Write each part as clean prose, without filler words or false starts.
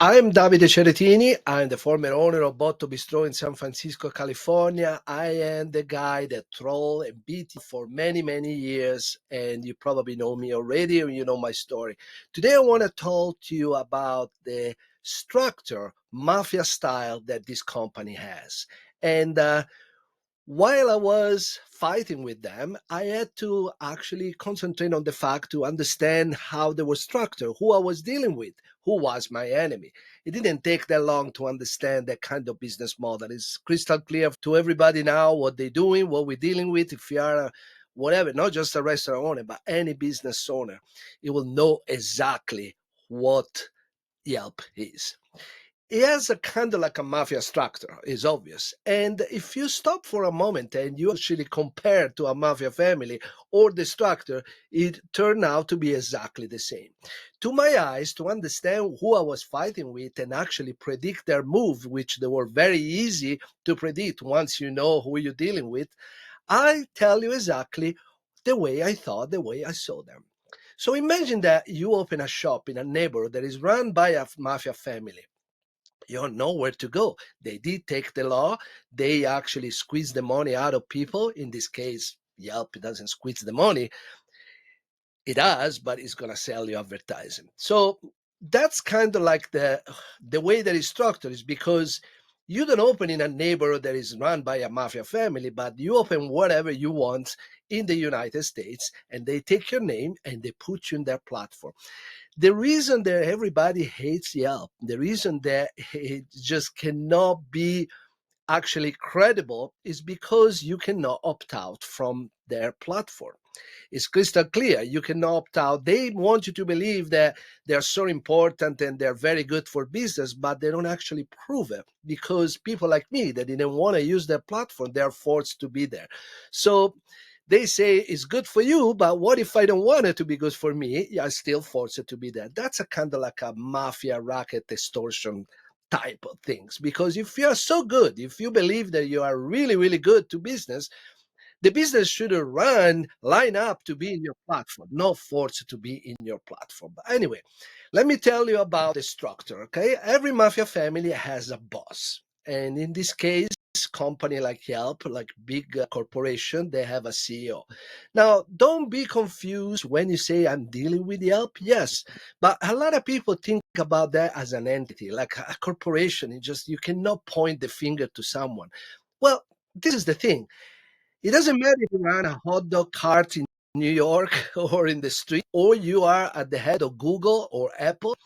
I'm Davide Cerretini. I'm the former owner of Botto Bistro in San Francisco, California. I am the guy that troll and beat you for many, many years, and you probably know me already or you know my story. Today, I want to talk to you about the structure, mafia style that this company has. And while I was fighting with them, I had to actually concentrate on the fact to understand how they were structured, who I was dealing with, who was my enemy. It didn't take that long to understand that kind of business model. It's crystal clear to everybody now what they're doing, what we're dealing with. If you are whatever, not just a restaurant owner, but any business owner, you will know exactly what Yelp is. He has a kind of like a mafia structure, is obvious. And if you stop for a moment and you actually compare to a mafia family or the structure, it turned out to be exactly the same. To my eyes, to understand who I was fighting with and actually predict their move, which they were very easy to predict once you know who you're dealing with, I tell you exactly the way I thought, the way I saw them. So imagine that you open a shop in a neighborhood that is run by a mafia family. You don't know where to go. They did take the law. They actually squeeze the money out of people. In this case, Yelp doesn't squeeze the money. It does, but it's gonna sell you advertising. So that's kind of like the way that it's structured is because you don't open in a neighborhood that is run by a mafia family, but you open whatever you want in the United States, and they take your name and they put you in their platform. The reason that everybody hates Yelp, the reason that it just cannot be actually credible is because you cannot opt out from their platform. It's crystal clear. You cannot opt out. They want you to believe that they're so important and they're very good for business, but they don't actually prove it because people like me that didn't want to use their platform, they're forced to be there. So they say it's good for you, but what if I don't want it to be good for me? Yeah, I still force it to be there. That's a kind of like a mafia racket extortion type of things. Because if you are so good, if you believe that you are really, really good to business, the business should line up to be in your platform, not force to be in your platform. But anyway, let me tell you about the structure. Okay, every mafia family has a boss, and in this case, company like Yelp, like big corporation, they have a CEO. Now, don't be confused when you say I'm dealing with Yelp. Yes, but a lot of people think about that as an entity, like a corporation. It just you cannot point the finger to someone. Well, this is the thing. It doesn't matter if you run a hot dog cart in New York or in the street, or you are at the head of Google or Apple.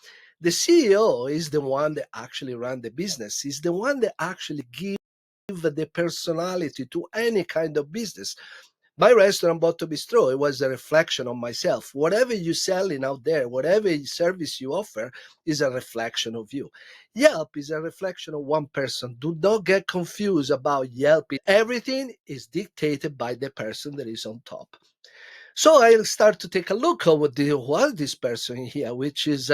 The CEO is the one that actually run the business. He's the one that actually give the personality to any kind of business. My restaurant, Botto Bistro, it was a reflection of myself. Whatever you're selling out there, whatever service you offer, is a reflection of you. Yelp is a reflection of one person. Do not get confused about Yelp. Everything is dictated by the person that is on top. So I start to take a look at what was this person here, which is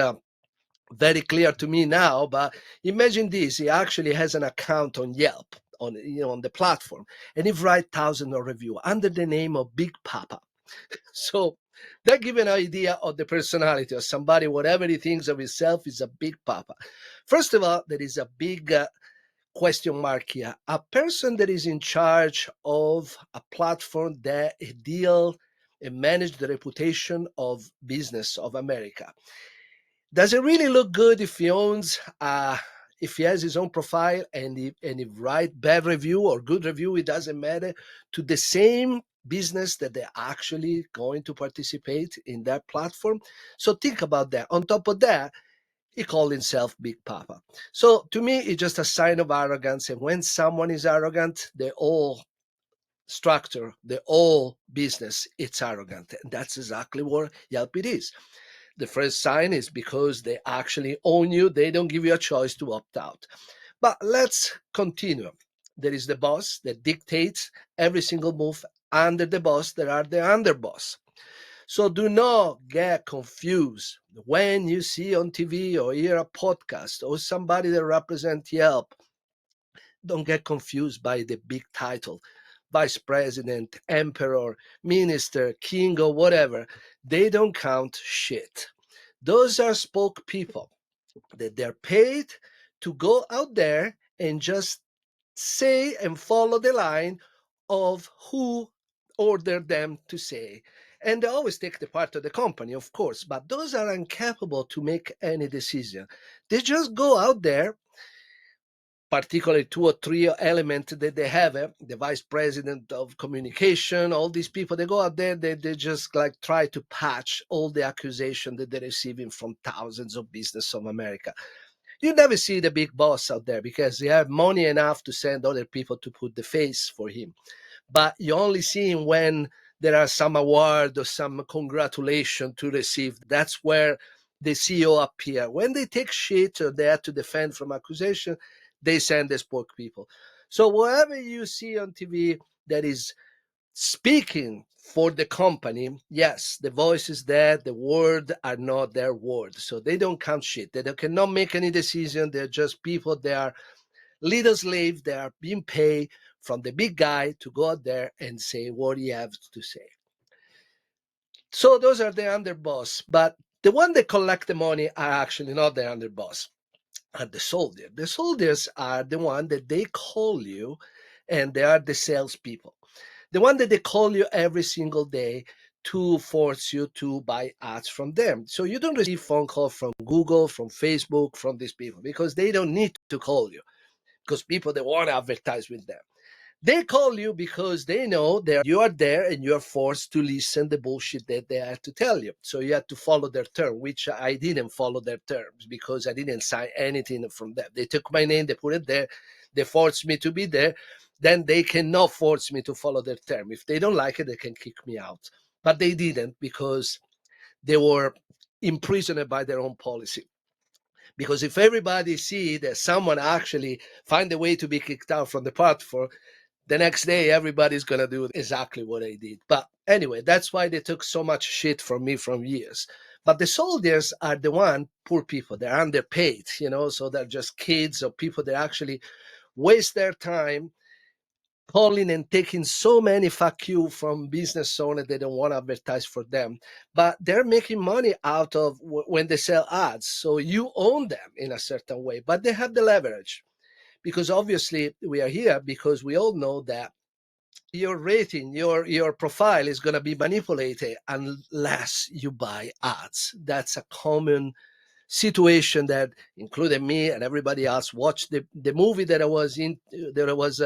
very clear to me now. But imagine this: he actually has an account on Yelp, on the platform, and he write thousands of review under the name of Big Papa. So that give an idea of the personality of somebody. Whatever he thinks of himself is a Big Papa. First of all, there is a big question mark here. A person that is in charge of a platform that deal and manage the reputation of business of America. Does it really look good if he owns if he has his own profile and he write bad review or good review? It doesn't matter to the same business that they're actually going to participate in that platform. So think about that. On top of that, he called himself Big Papa. So to me, it's just a sign of arrogance. And when someone is arrogant, the whole structure, the whole business, it's arrogant. And that's exactly what Yelp it is. The first sign is because they actually own you. They don't give you a choice to opt out. But let's continue. There is the boss that dictates every single move. Under the boss, there are the underboss. So do not get confused when you see on TV or hear a podcast or somebody that represents Yelp. Don't get confused by the big title, vice president, emperor, minister, king, or whatever. They don't count shit. Those are spoke people. that they're paid to go out there and just say and follow the line of who ordered them to say. And they always take the part of the company, of course, but those are incapable to make any decision. They just go out there, particularly two or three elements that they have, the vice president of communication, all these people, they go out there, they just like try to patch all the accusation that they're receiving from thousands of business of America. You never see the big boss out there because they have money enough to send other people to put the face for him. But you only see him when there are some award or some congratulation to receive. That's where the CEO appear. When they take shit or they have to defend from accusation, they send the spokespeople. So whatever you see on TV that is speaking for the company, yes, the voice is there, the word are not their word. So they don't count shit. They cannot make any decision. They're just people. They are little slaves. They are being paid from the big guy to go out there and say what he has to say. So those are the underboss. But the one that collect the money are actually not the underboss, are the soldiers. The soldiers are the one that they call you, and they are the salespeople. The one that they call you every single day to force you to buy ads from them. So you don't receive phone call from Google, from Facebook, from these people, because they don't need to call you, because people, they want to advertise with them. They call you because they know that you are there and you are forced to listen the bullshit that they have to tell you. So you have to follow their term, which I didn't follow their terms because I didn't sign anything from them. They took my name, they put it there, they forced me to be there. Then they cannot force me to follow their term. If they don't like it, they can kick me out. But they didn't, because they were imprisoned by their own policy. Because if everybody see that someone actually find a way to be kicked out from the platform, the next day everybody's going to do exactly what I did. But anyway, that's why they took so much shit from me from years. But the soldiers are the one, poor people, they're underpaid, so they're just kids or people that actually waste their time calling and taking so many fuck you from business owners. They don't want to advertise for them, but they're making money out of when they sell ads. So you own them in a certain way, but they have the leverage, because obviously we are here because we all know that your rating, your profile is going to be manipulated unless you buy ads. That's a common situation that included me and everybody else watched the movie that I was in, that I was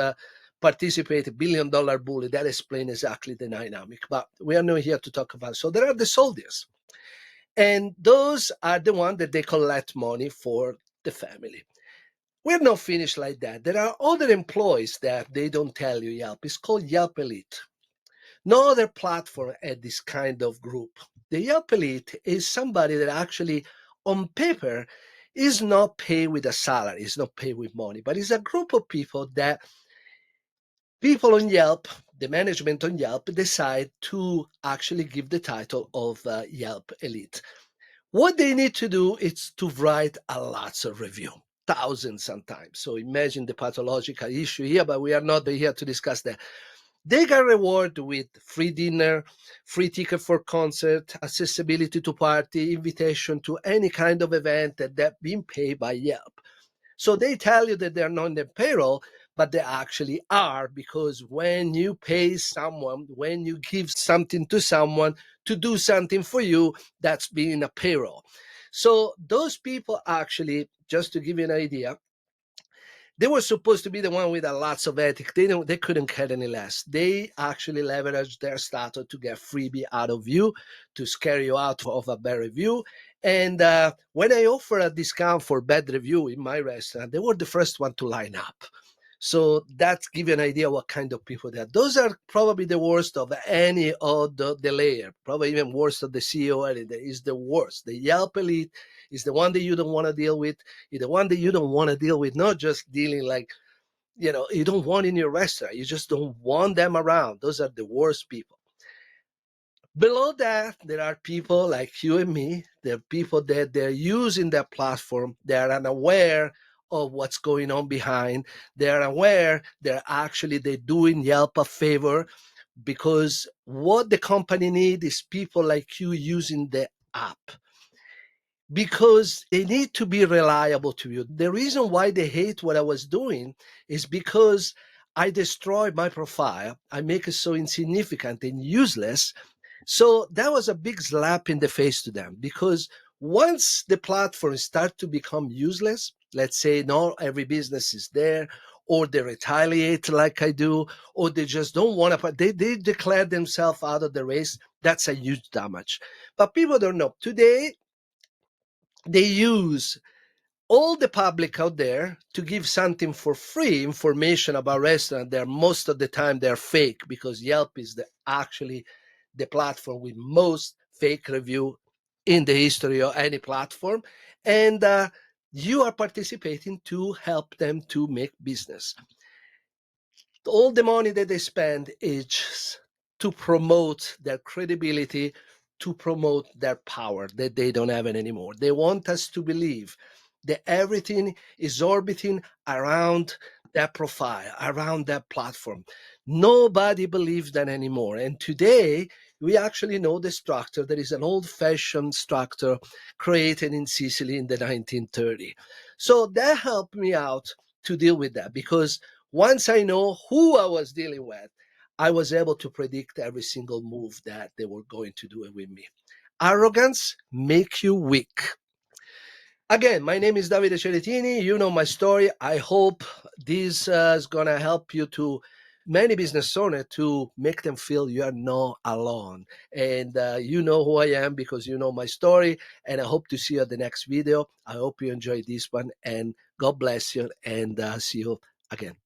participated, $1 billion bully. That explains exactly the dynamic, but we are not here to talk about it. So there are the soldiers, and those are the ones that they collect money for the family. We're not finished like that. There are other employees that they don't tell you Yelp. It's called Yelp Elite. No other platform had this kind of group. The Yelp Elite is somebody that actually, on paper, is not paid with a salary, is not paid with money, but it's a group of people that people on Yelp, the management on Yelp, decide to actually give the title of Yelp Elite. What they need to do is to write a lots of review, thousands sometimes. So imagine the pathological issue here, but we are not here to discuss that. They got reward with free dinner, free ticket for concert, accessibility to party, invitation to any kind of event that being paid by Yelp. So they tell you that they're not on the payroll, but they actually are, because when you pay someone, when you give something to someone to do something for you, that's being a payroll. So those people actually, just to give you an idea, they were supposed to be the one with a lots of ethics. They couldn't care any less. They actually leveraged their status to get freebie out of you, to scare you out of a bad review. And when I offer a discount for bad review in my restaurant, they were the first one to line up. So that gives you an idea what kind of people they are. Those are probably the worst of any of the layer, probably even worse of the CEO. Is the worst. The Yelp Elite is the one that you don't want to deal with. Is the one that you don't want to deal with, not just dealing like, you don't want in your restaurant. You just don't want them around. Those are the worst people. Below that, there are people like you and me. There are people that they're using their platform. They're unaware of what's going on behind. They're aware they're doing Yelp a favor, because what the company needs is people like you using the app. because they need to be reliable to you. The reason why they hate what I was doing is because I destroy my profile. I make it so insignificant and useless. So that was a big slap in the face to them, because once the platforms start to become useless, let's say not every business is there, or they retaliate like I do, or they just don't want to, they declare themselves out of the race, that's a huge damage. But people don't know. Today, they use all the public out there to give something for free, information about restaurant. They're most of the time they're fake, because Yelp is actually the platform with most fake review in the history of any platform. And you are participating to help them to make business. All the money that they spend is to promote their credibility, to promote their power that they don't have it anymore. They want us to believe that everything is orbiting around that profile, around that platform. Nobody believes that anymore. And today, we actually know the structure. There is an old-fashioned structure created in Sicily in the 1930s. So that helped me out to deal with that, because once I know who I was dealing with, I was able to predict every single move that they were going to do with me. Arrogance make you weak. Again, my name is Davide Cerretini. You know my story. I hope this is going to help you to many business owners to make them feel you are not alone. And you know who I am because you know my story. And I hope to see you at the next video. I hope you enjoyed this one. And God bless you. And see you again.